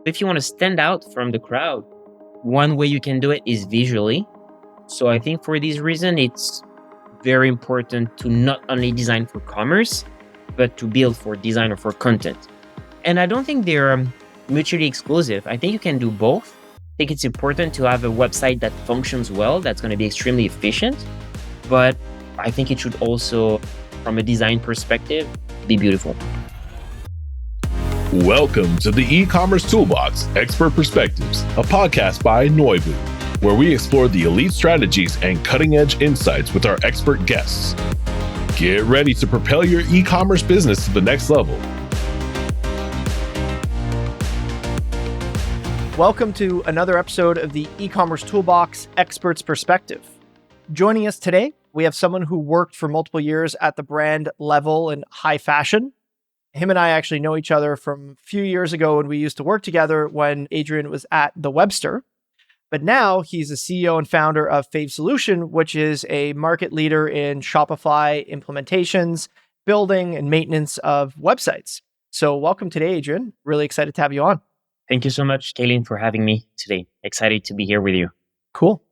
If you want to stand out from the crowd, one way you can do it is visually. So I think for this reason, it's very important to not only design for commerce, but to build for design or for content. And I don't think they're mutually exclusive. I think you can do both. I think it's important to have a website that functions well, that's going to be extremely efficient. But I think it should also, from a design perspective, be beautiful. Welcome to the Ecommerce Toolbox Expert Perspectives, a podcast by Noibu, where we explore the elite strategies and cutting-edge insights with our expert guests. Get ready to propel your e-commerce business to the next level. Welcome to another episode of the Ecommerce Toolbox Expert's Perspective. Joining us today, we have someone who worked for multiple years at the brand level in high fashion. Him and I actually know each other from a few years ago when we used to work together when Adrien was at the Webster. But now he's the CEO and founder of FAV Solution, which is a market leader in Shopify implementations, building and maintenance of websites. So welcome today, Adrien. Really excited to have you on. Thank you so much, Kailin, for having me today. Excited to be here with you. Cool.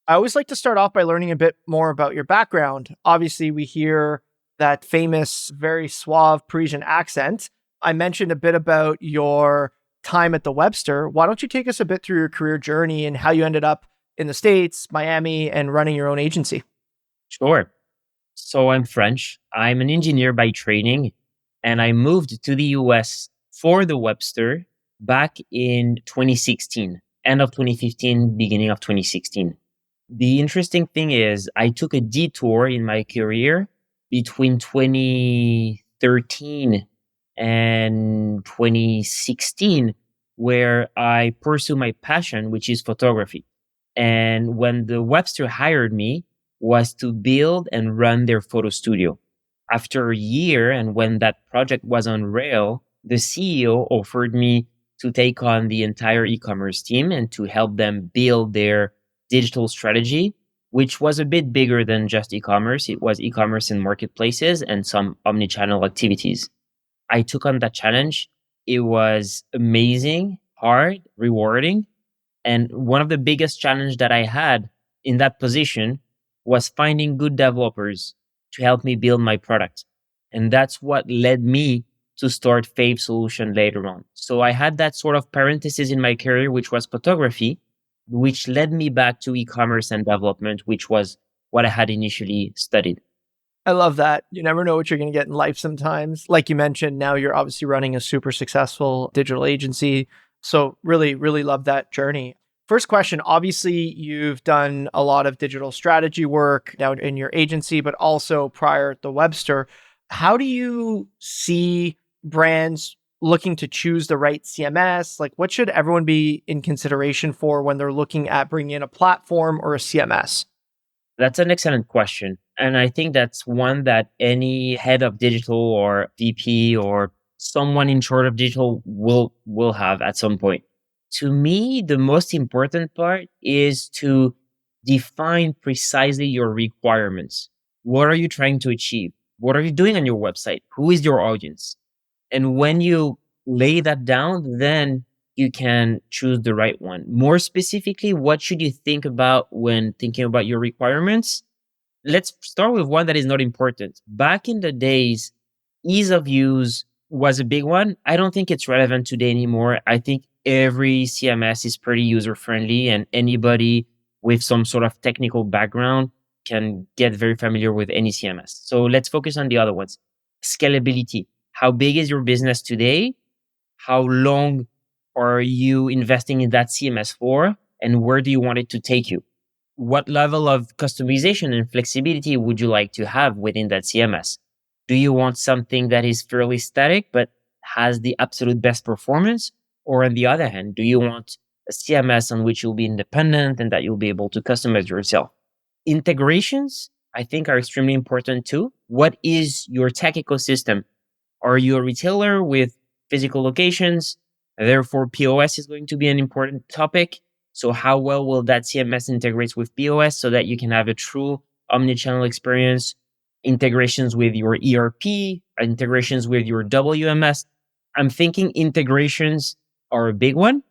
I always like to start off by learning a bit more about your background. Obviously, we hear that famous, very suave Parisian accent. I mentioned a bit about your time at the Webster. Why don't you take us a bit through your career journey and how you ended up in the States, Miami, and running your own agency? Sure. So I'm French. I'm an engineer by training, and I moved to the US for the Webster back in 2016, end of 2015, beginning of 2016. The interesting thing is I took a detour in my career between 2013 and 2016, where I pursue my passion, which is photography. And when the Webster hired me, was to build and run their photo studio. After a year, and when that project was on rail, the CEO offered me to take on the entire e-commerce team and to help them build their digital strategy, which was a bit bigger than just e-commerce. It was e-commerce and marketplaces and some omnichannel activities. I took on that challenge. It was amazing, hard, rewarding. And one of the biggest challenges that I had in that position was finding good developers to help me build my product. And that's what led me to start FAV Solution later on. So I had that sort of parenthesis in my career, which was photography, which led me back to e-commerce and development, which was what I had initially studied. I love that. You never know what you're going to get in life sometimes. Like you mentioned, now you're obviously running a super successful digital agency. So really, really love that journey. First question, obviously you've done a lot of digital strategy work now in your agency, but also prior at the Webster. How do you see brands looking to choose the right CMS? Like, what should everyone be in consideration for when they're looking at bringing in a platform or a CMS? That's an excellent question. And I think that's one that any head of digital or VP or someone in charge of digital will have at some point. To me, the most important part is to define precisely your requirements. What are you trying to achieve? What are you doing on your website? Who is your audience? And when you lay that down, then you can choose the right one. More specifically, what should you think about when thinking about your requirements? Let's start with one that is not important. Back in the days, ease of use was a big one. I don't think it's relevant today anymore. I think every CMS is pretty user-friendly, and anybody with some sort of technical background can get very familiar with any CMS. So let's focus on the other ones. Scalability. How big is your business today? How long are you investing in that CMS for? And where do you want it to take you? What level of customization and flexibility would you like to have within that CMS? Do you want something that is fairly static but has the absolute best performance? Or on the other hand, do you want a CMS on which you'll be independent and that you'll be able to customize yourself? Integrations, I think, are extremely important too. What is your tech ecosystem? Are you a retailer with physical locations? Therefore, POS is going to be an important topic. So how well will that CMS integrate with POS so that you can have a true omnichannel experience? Integrations with your ERP, integrations with your WMS. I'm thinking integrations are a big one.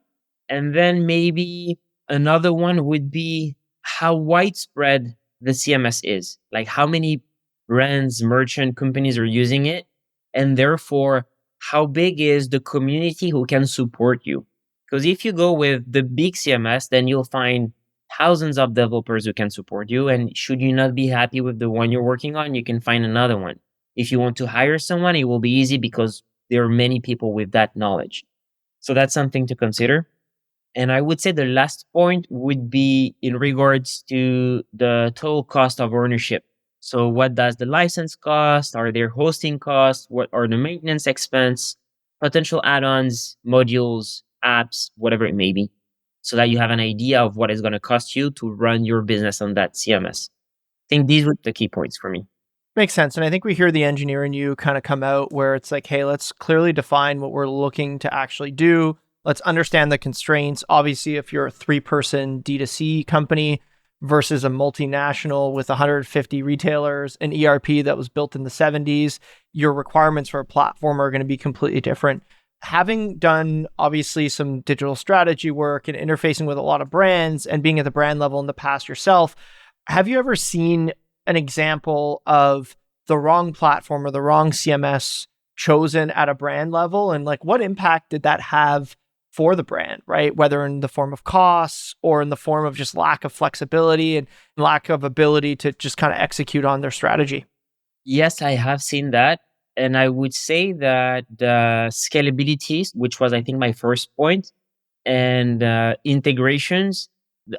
And then maybe another one would be how widespread the CMS is, like how many brands, merchant companies are using it. And therefore, how big is the community who can support you? Because if you go with the big CMS, then you'll find thousands of developers who can support you. And should you not be happy with the one you're working on, you can find another one. If you want to hire someone, it will be easy because there are many people with that knowledge. So that's something to consider. And I would say the last point would be in regards to the total cost of ownership. So what does the license cost? Are there hosting costs? What are the maintenance expense? Potential add-ons, modules, apps, whatever it may be, so that you have an idea of what it's going to cost you to run your business on that CMS. I think these were the key points for me. Makes sense. And I think we hear the engineer in you kind of come out where it's like, hey, let's clearly define what we're looking to actually do. Let's understand the constraints. Obviously, if you're a 3-person D2C company versus a multinational with 150 retailers, an ERP that was built in the 70s, your requirements for a platform are going to be completely different. Having done obviously some digital strategy work and interfacing with a lot of brands and being at the brand level in the past yourself, have you ever seen an example of the wrong platform or the wrong CMS chosen at a brand level? And like, what impact did that have for the brand, right? Whether in the form of costs or in the form of just lack of flexibility and lack of ability to just kind of execute on their strategy. Yes, I have seen that. And I would say that the scalability, which was, I think, my first point, and integrations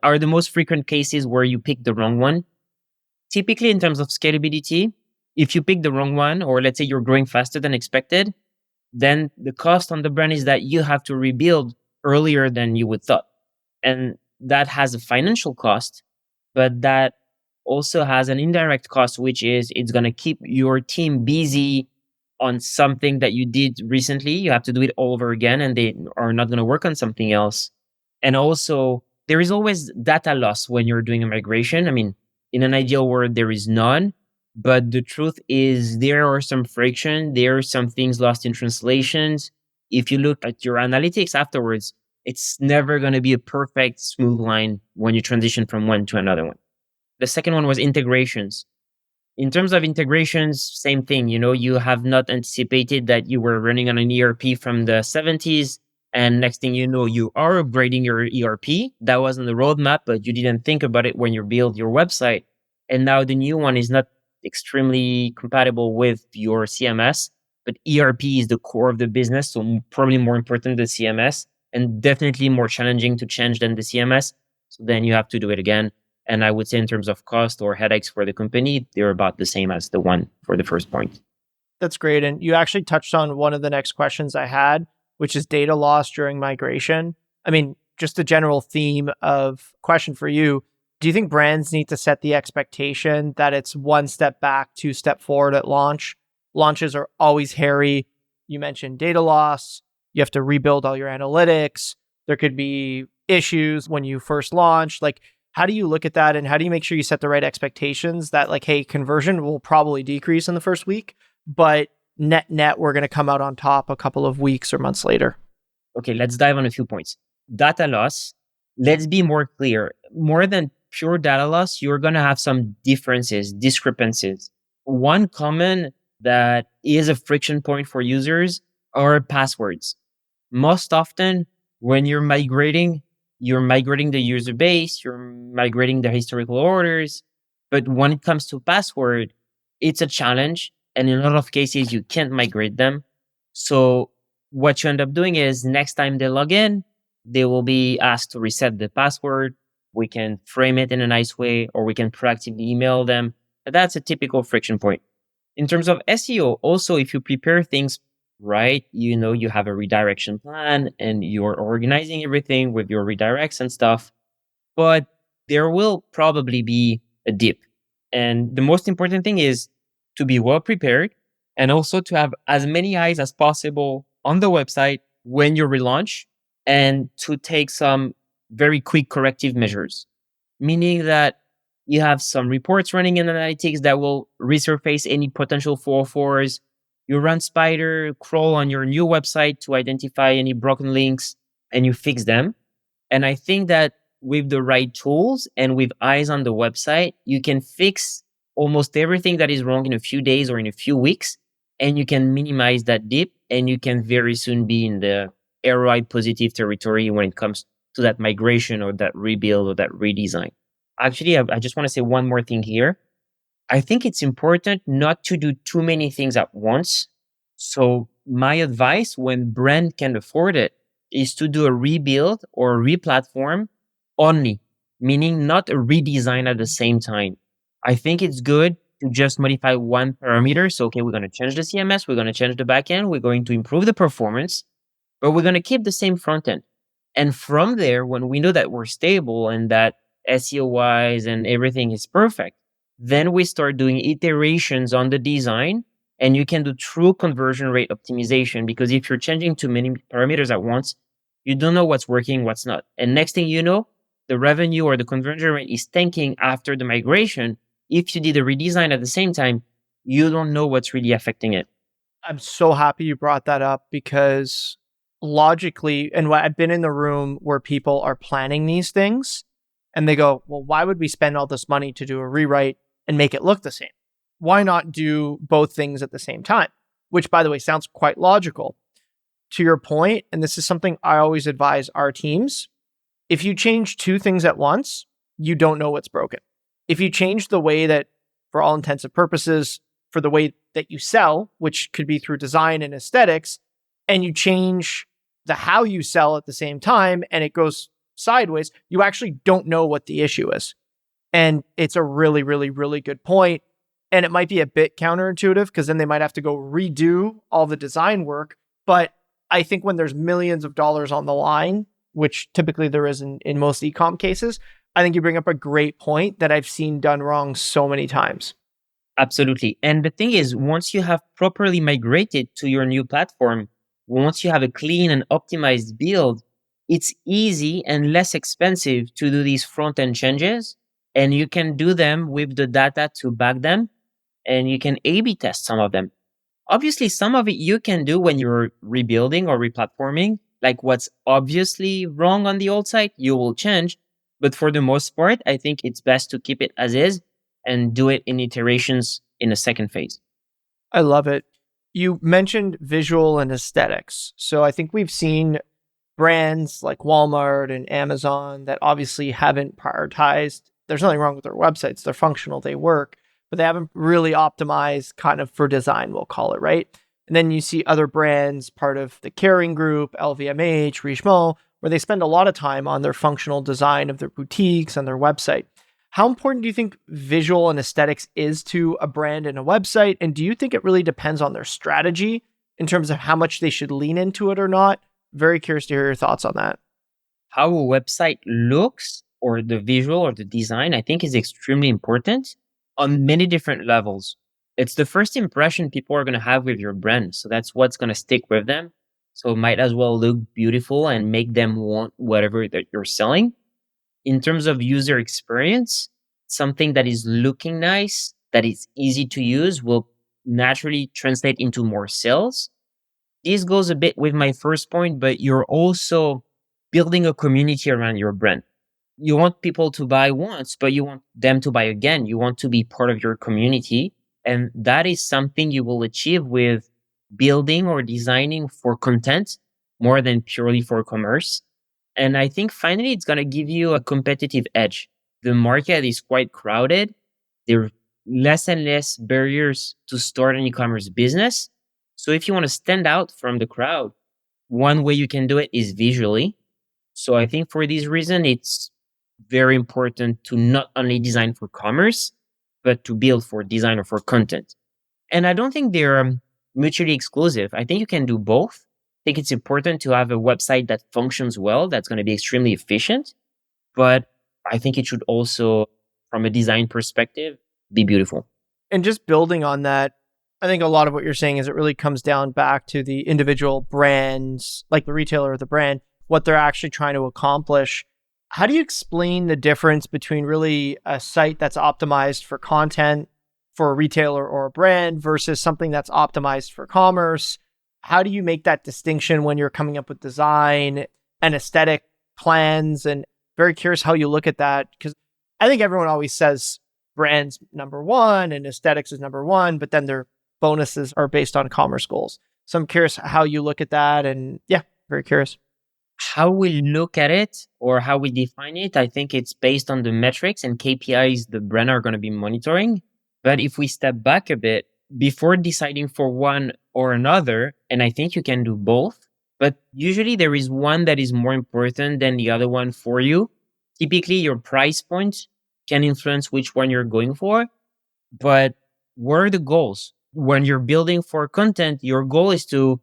are the most frequent cases where you pick the wrong one. Typically, in terms of scalability, if you pick the wrong one, or let's say you're growing faster than expected, then the cost on the brand is that you have to rebuild earlier than you would thought. And that has a financial cost, but that also has an indirect cost, which is it's going to keep your team busy on something that you did recently. You have to do it all over again, and they are not going to work on something else. And also, there is always data loss when you're doing a migration. I mean, in an ideal world, there is none. But the truth is there are some friction. There are some things lost in translations. If you look at your analytics afterwards, it's never going to be a perfect smooth line when you transition from one to another one. The second one was integrations. In terms of integrations, same thing. You have not anticipated that you were running on an ERP from the 70s. And next thing you know, you are upgrading your ERP. That was on the roadmap, but you didn't think about it when you built your website. And now the new one is not extremely compatible with your CMS, but ERP is the core of the business. So probably more important than CMS, and definitely more challenging to change than the CMS. So then you have to do it again. And I would say in terms of cost or headaches for the company, they're about the same as the one for the first point. That's great. And you actually touched on one of the next questions I had, which is data loss during migration. I mean, just a general theme of question for you. Do you think brands need to set the expectation that it's one step back, 2 step forward at launch? Launches are always hairy. You mentioned data loss. You have to rebuild all your analytics. There could be issues when you first launch. Like, how do you look at that? And how do you make sure you set the right expectations that like, hey, conversion will probably decrease in the first week, but net, we're going to come out on top a couple of weeks or months later? Okay, let's dive on a few points. Data loss. Let's be more clear. More than pure data loss, you're going to have some differences, discrepancies. One common that is a friction point for users are passwords. Most often, when you're migrating the user base, you're migrating the historical orders. But when it comes to password, it's a challenge. And in a lot of cases, you can't migrate them. So what you end up doing is next time they log in, they will be asked to reset the password. We can frame it in a nice way, or we can proactively email them. But that's a typical friction point. In terms of SEO, also, if you prepare things right, you have a redirection plan and you're organizing everything with your redirects and stuff, but there will probably be a dip. And the most important thing is to be well prepared and also to have as many eyes as possible on the website when you relaunch, and to take some very quick corrective measures, meaning that you have some reports running in analytics that will resurface any potential 404s. You run spider crawl on your new website to identify any broken links. and you fix them. And I think that with the right tools and with eyes on the website, you can fix almost everything that is wrong in a few days or in a few weeks. And you can minimize that dip, and you can very soon be in the ROI positive territory when it comes to that migration or that rebuild or that redesign. Actually, I just want to say one more thing here. I think it's important not to do too many things at once. So my advice when brand can afford it is to do a rebuild or a replatform only, meaning not a redesign at the same time. I think it's good to just modify one parameter. So, okay, we're going to change the CMS, we're going to change the backend, we're going to improve the performance, but we're going to keep the same front end. And from there, when we know that we're stable and that SEO wise and everything is perfect, then we start doing iterations on the design, and you can do true conversion rate optimization, because if you're changing too many parameters at once, you don't know what's working, what's not. And next thing you know, the revenue or the conversion rate is tanking after the migration. If you did a redesign at the same time, you don't know what's really affecting it. I'm so happy you brought that up, because logically, and I've been in the room where people are planning these things and they go, well, why would we spend all this money to do a rewrite and make it look the same? Why not do both things at the same time? Which, by the way, sounds quite logical. To your point, and this is something I always advise our teams, if you change two things at once, you don't know what's broken. If you change the way that, for all intents and purposes, for the way that you sell, which could be through design and aesthetics, and you change the how you sell at the same time and it goes sideways, you actually don't know what the issue is. And it's a really, really, really good point. And it might be a bit counterintuitive, because then they might have to go redo all the design work. But I think when there's millions of dollars on the line, which typically there is in most e-com cases, I think you bring up a great point that I've seen done wrong so many times. Absolutely. And the thing is, once you have properly migrated to your new platform, once you have a clean and optimized build, it's easy and less expensive to do these front-end changes. And you can do them with the data to back them, and you can A/B test some of them. Obviously, some of it you can do when you're rebuilding or replatforming, like what's obviously wrong on the old site, you will change. But for the most part, I think it's best to keep it as is and do it in iterations in a second phase. I love it. You mentioned visual and aesthetics. So I think we've seen brands like Walmart and Amazon that obviously haven't prioritized. There's nothing wrong with their websites. They're functional, they work, but they haven't really optimized kind of for design, we'll call it, right? And then you see other brands, part of the Kering Group, LVMH, Richemont, where they spend a lot of time on their functional design of their boutiques and their website. How important do you think visual and aesthetics is to a brand and a website? And do you think it really depends on their strategy in terms of how much they should lean into it or not? Very curious to hear your thoughts on that. How a website looks, or the visual or the design, I think is extremely important on many different levels. It's the first impression people are going to have with your brand. So that's what's going to stick with them. So it might as well look beautiful and make them want whatever that you're selling. In terms of user experience, something that is looking nice, that is easy to use, will naturally translate into more sales. This goes a bit with my first point, but you're also building a community around your brand. You want people to buy once, but you want them to buy again. You want to be part of your community. And that is something you will achieve with building or designing for content more than purely for commerce. And I think finally, it's going to give you a competitive edge. The market is quite crowded. There are less and less barriers to start an e-commerce business. So if you want to stand out from the crowd, one way you can do it is visually. So I think for this reason, it's very important to not only design for commerce, but to build for design or for content. And I don't think they're mutually exclusive. I think you can do both. I think it's important to have a website that functions well, that's going to be extremely efficient. But I think it should also, from a design perspective, be beautiful. And just building on that, I think a lot of what you're saying is it really comes down back to the individual brands, like the retailer or the brand, what they're actually trying to accomplish. How do you explain the difference between really a site that's optimized for content for a retailer or a brand versus something that's optimized for commerce? How do you make that distinction when you're coming up with design? and aesthetic plans, and very curious how you look at that, because I think everyone always says brands number one and aesthetics is number one, but then their bonuses are based on commerce goals. So I'm curious how you look at that, and yeah, very curious. How we look at it or how we define it, I think it's based on the metrics and KPIs the brand are going to be monitoring. But if we step back a bit, before deciding for one or another, and I think you can do both, but usually there is one that is more important than the other one for you. Typically, your price point can influence which one you're going for, but what are the goals? When you're building for content, your goal is to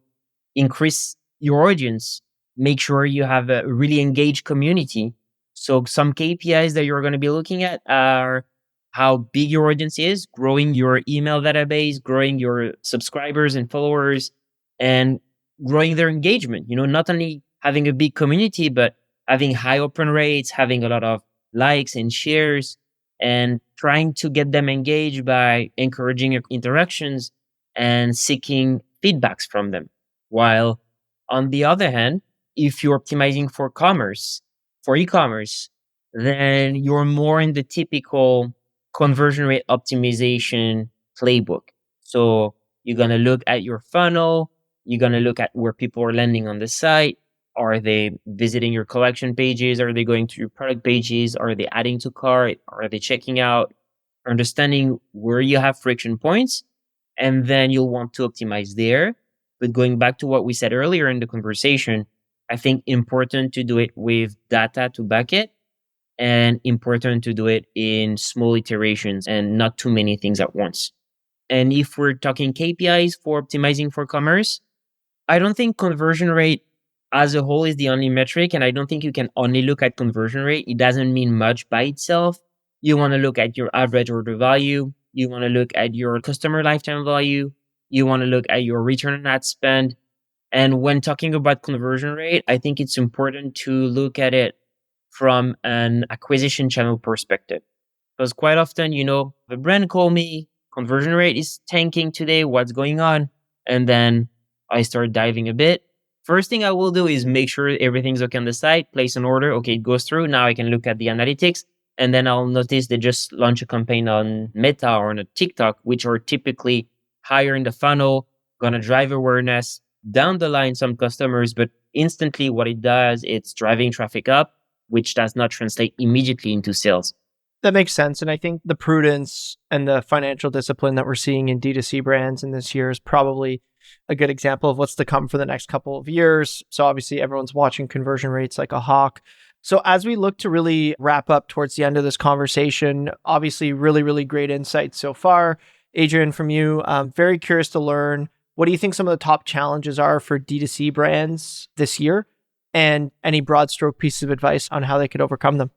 increase your audience, make sure you have a really engaged community. So some KPIs that you're going to be looking at are how big your audience is, growing your email database, growing your subscribers and followers, and growing their engagement. Not only having a big community, but having high open rates, having a lot of likes and shares, and trying to get them engaged by encouraging interactions and seeking feedbacks from them. While on the other hand, if you're optimizing for e-commerce, then you're more in the typical conversion rate optimization playbook. So you're going to look at your funnel. You're going to look at where people are landing on the site. Are they visiting your collection pages? Are they going to your product pages? Are they adding to cart? Are they checking out? Understanding where you have friction points. And then you'll want to optimize there. But going back to what we said earlier in the conversation, I think important to do it with data to back it, and important to do it in small iterations and not too many things at once. And if we're talking KPIs for optimizing for commerce, I don't think conversion rate as a whole is the only metric. And I don't think you can only look at conversion rate. It doesn't mean much by itself. You want to look at your average order value. You want to look at your customer lifetime value. You want to look at your return on ad spend. And when talking about conversion rate, I think it's important to look at it from an acquisition channel perspective. Because quite often, the brand call me, conversion rate is tanking today, what's going on? And then I start diving a bit. First thing I will do is make sure everything's okay on the site, place an order. Okay, it goes through. Now I can look at the analytics. And then I'll notice they just launch a campaign on Meta or on a TikTok, which are typically higher in the funnel, going to drive awareness, down the line some customers, but instantly what it does, it's driving traffic up, which does not translate immediately into sales. That makes sense. And I think the prudence and the financial discipline that we're seeing in D2C brands in this year is probably a good example of what's to come for the next couple of years. So obviously everyone's watching conversion rates like a hawk. So as we look to really wrap up towards the end of this conversation, obviously really, really great insights so far. Adrien, from you, I'm very curious to learn, what do you think some of the top challenges are for D2C brands this year, and any broad stroke pieces of advice on how they could overcome them?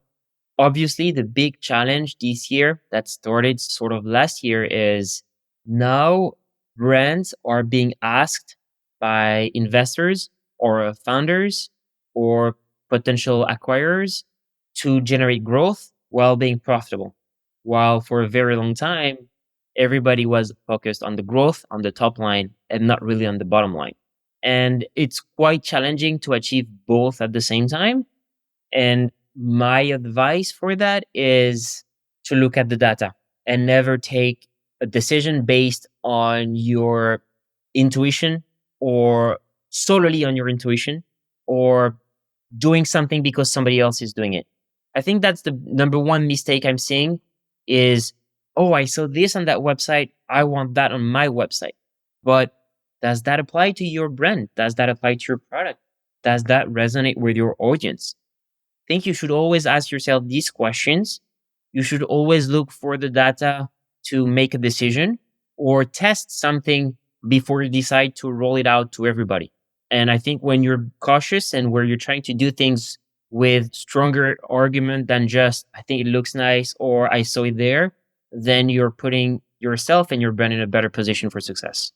Obviously, the big challenge this year that started sort of last year is now brands are being asked by investors or founders or potential acquirers to generate growth while being profitable. While for a very long time, everybody was focused on the growth on the top line and not really on the bottom line. And it's quite challenging to achieve both at the same time. And my advice for that is to look at the data and never take a decision based on your intuition or solely on your intuition or doing something because somebody else is doing it. I think that's the number one mistake I'm seeing is, oh, I saw this on that website. I want that on my website. But does that apply to your brand? Does that apply to your product? Does that resonate with your audience? I think you should always ask yourself these questions. You should always look for the data to make a decision or test something before you decide to roll it out to everybody. And I think when you're cautious and where you're trying to do things with stronger argument than just, I think it looks nice or I saw it there, then you're putting yourself and your brand in a better position for success.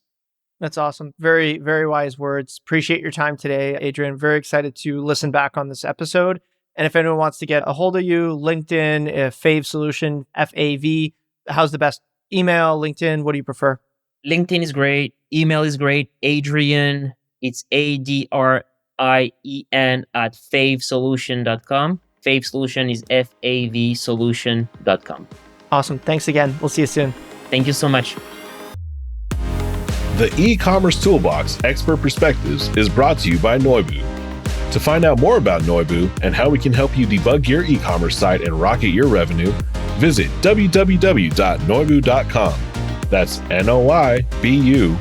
That's awesome. Very, very wise words. Appreciate your time today, Adrien. Very excited to listen back on this episode. And if anyone wants to get a hold of you, LinkedIn, FAV Solution, FAV, how's the best? Email, LinkedIn, what do you prefer? LinkedIn is great. Email is great. Adrien, it's Adrien Lein at favsolution.com. FAV Solution is FAV Solution.com. Awesome. Thanks again. We'll see you soon. Thank you so much. The e-commerce toolbox Expert Perspectives is brought to you by Noibu. To find out more about Noibu and how we can help you debug your e-commerce site and rocket your revenue, visit www.noibu.com. That's Noibu.com.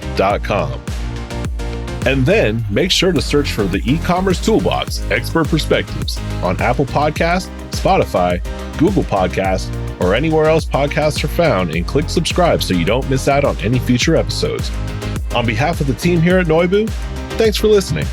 And then make sure to search for the e-commerce toolbox Expert Perspectives on Apple Podcasts, Spotify, Google Podcasts, or anywhere else podcasts are found, and click subscribe so you don't miss out on any future episodes. On behalf of the team here at Noibu, thanks for listening.